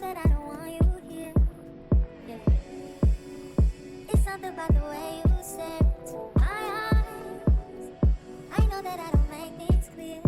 that I don't want you here. Yeah. It's something about the way you stare into my eyes. I know that I don't make things clear.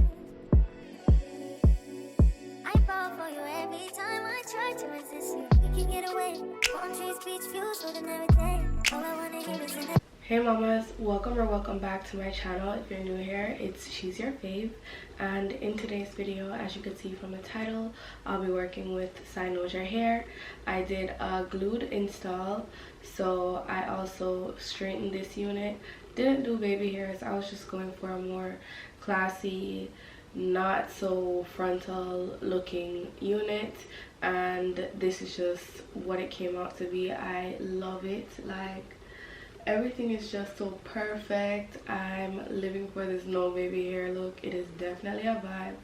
I fall for you every time I try to resist you. We can get away. Palm trees, beach views, with an everything. All I wanna hear is in the. Hey mamas, welcome back to my channel. If you're new here, it's She's Your Fave, and in today's video, as you can see from the title, I'll be working with Cynosure hair. I did a glued install, so I also straightened this unit. Didn't do baby hairs. I was just going for a more classy, not so frontal looking unit, and this is just what it came out to be. I love it. Like, everything is just so perfect. I'm living for this no baby hair look. It is definitely a vibe.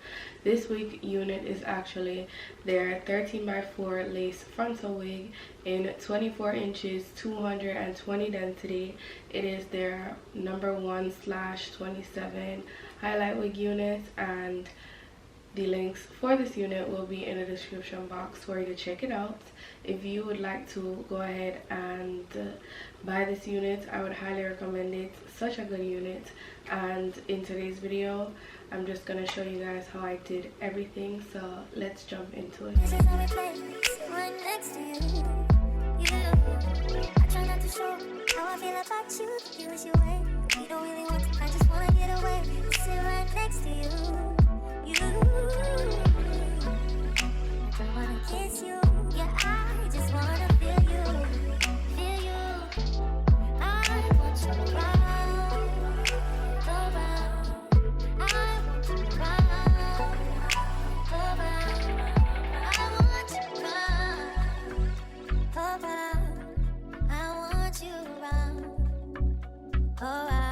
This wig unit is actually their 13x4 lace frontal wig in 24 inches, 220 density. It is their number 1/27 highlight wig unit, and the links for this unit will be in the description box for you to check it out. If you would like to go ahead and buy this unit, I would highly recommend it. Such a good unit. And in today's video, I'm just gonna show you guys how I did everything, so let's jump into it. Right next to you. I try not to show how I feel about you. You wish you away. You don't really want to. I just wanna get away. Sit right next to you. I wanna kiss you. Yeah, I just wanna feel you. Feel you. I want you around. I want you around. I want you around. I want you around. Around.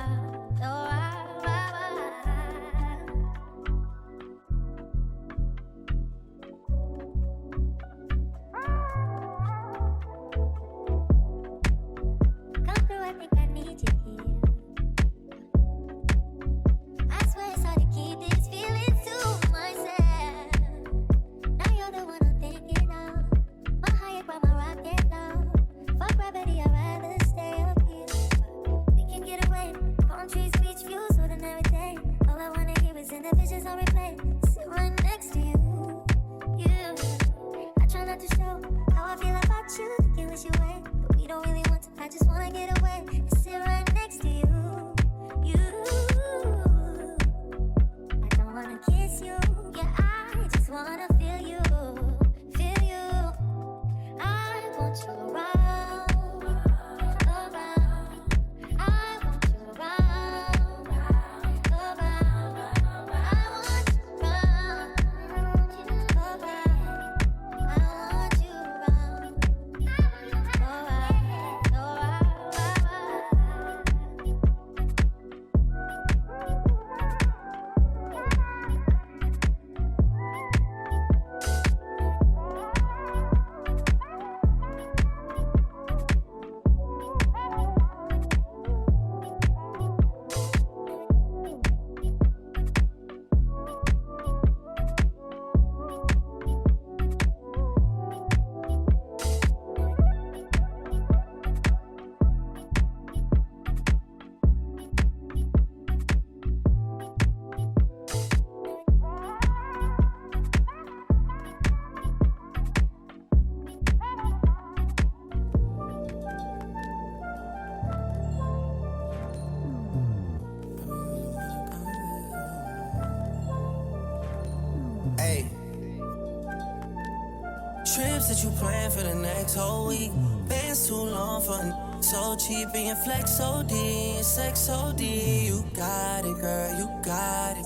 Trips that you plan for the next whole week. Bands too long for so cheap, being flex OD and sex OD. You got it, girl, you got it.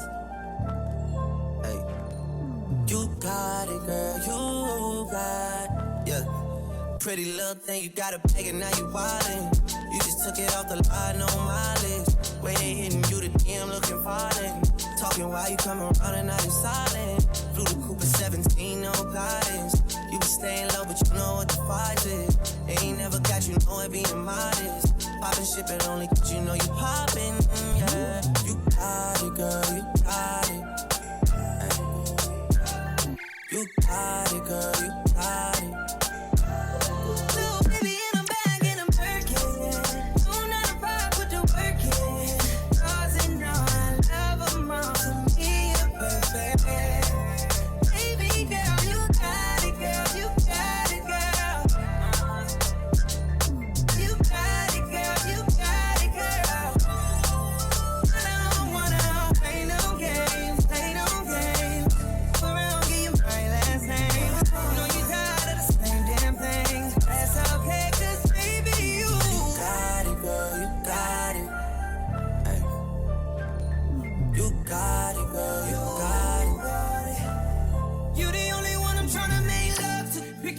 Hey, you got it, girl, you got it. Yeah, pretty little thing, you got a bag and now you wildin'. You just took it off the line, no mileage. Way they hitting you, the DM looking violent. Talking while you come around and now you silent. Flew the Cooper 17, no guidance. You be staying low, but you know what the price is. Ain't never got you know it being modest. Poppin' shit, but only cause you know you poppin', yeah. You got it, girl, you got it. You got it, girl, you got it.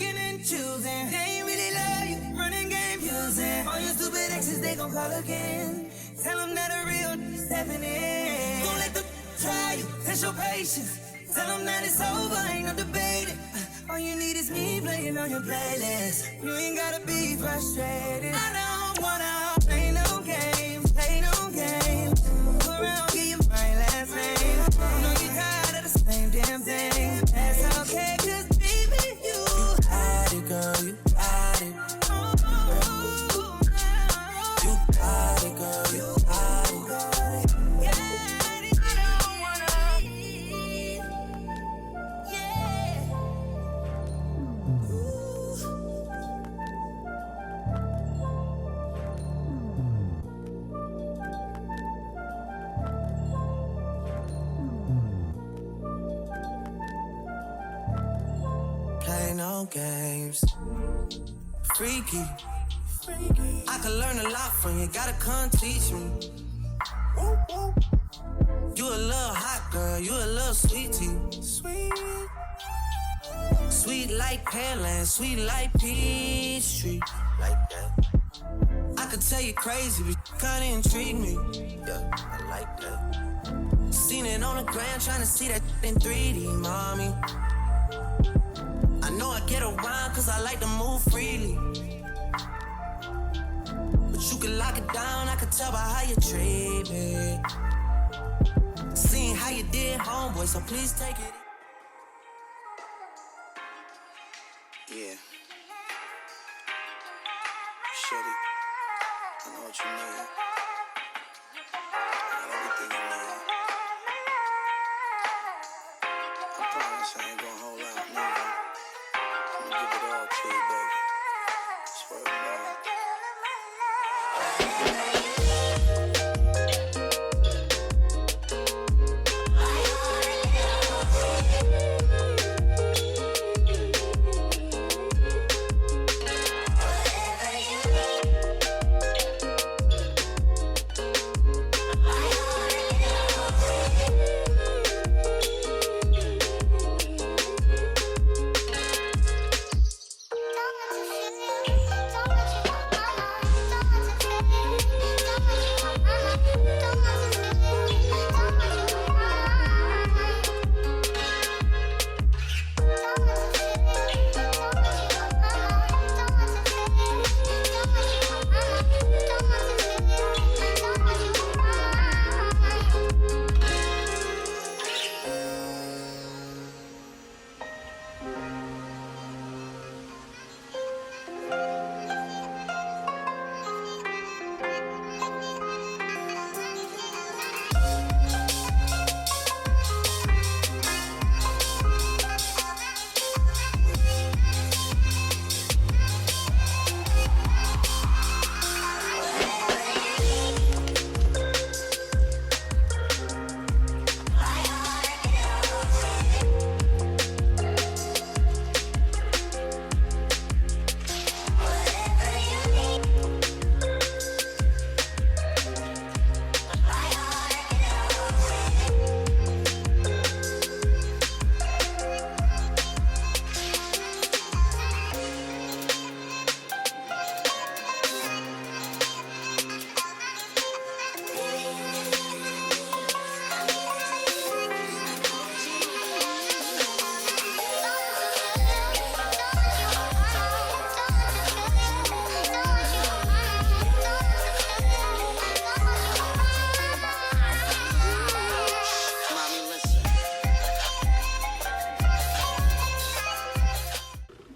picking and choosing. They ain't really love you, running game using. All your stupid exes, they gon' call again. Tell them that a real stepping in. Don't let them try you, test your patience. Tell them that it's over, ain't no debating. All you need is me playing on your playlist. You ain't gotta be frustrated. I don't wanna play no games, play no games. Go around, give you my last name. I know you're tired of the same damn thing. That's okay, cause baby, you got it, girl, you got it. You got it, girl, you got it. Play no games. Freaky. I could learn a lot from you, gotta come teach me. You a little hot girl, you a little sweetie. Sweet like Pearland, sweet like Peachtree. Like that. I could tell you crazy, but you kinda intrigue me. Yeah, I like that. Seen it on the ground, trying to see that in 3D, mommy. I know I get around cause I like to move freely. But you can lock it down, I can tell by how you treat me. Seeing how you did, homeboy, so please take it. Yeah. Shorty, I know what you need. I got everything you need. I promise I ain't gonna hold out, nigga. I'm gonna give it all to you, baby. Swear to God.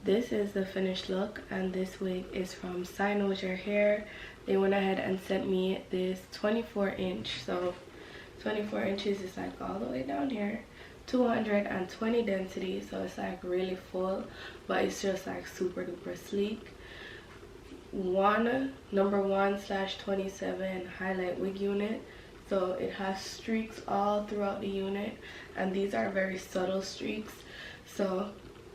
This is the finished look, and this wig is from Cynosure hair. They went ahead and sent me this 24-inch. So 24 inches is like all the way down here, 220 density, so it's like really full, but it's just like super duper sleek. Number 1/27 highlight wig unit, so it has streaks all throughout the unit, and these are very subtle streaks, so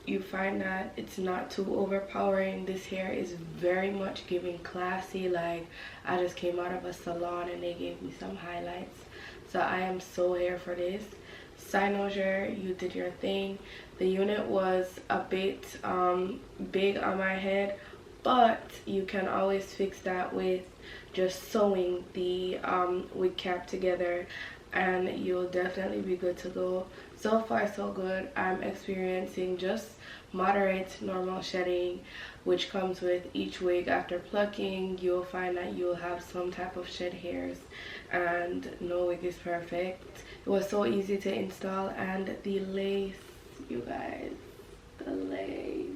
you find that it's not too overpowering. This hair is very much giving classy, like I just came out of a salon and they gave me some highlights. So I am so here for this. Cynosure, you did your thing. The unit was a bit big on my head, but you can always fix that with just sewing the wig cap together, and you'll definitely be good to go. So far so good. I'm experiencing just moderate normal shedding, which comes with each wig. After plucking, you'll find that you'll have some type of shed hairs, and no wig is perfect. It was so easy to install, and the lace, you guys, the lace,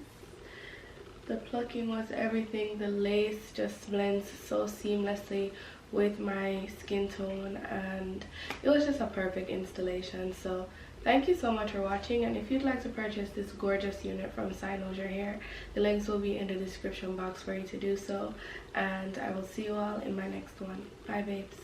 the plucking was everything. The lace just blends so seamlessly with my skin tone, and it was just a perfect installation. So thank you so much for watching, and if you'd like to purchase this gorgeous unit from Cynosure Hair, the links will be in the description box for you to do so, and I will see you all in my next one. Bye babes.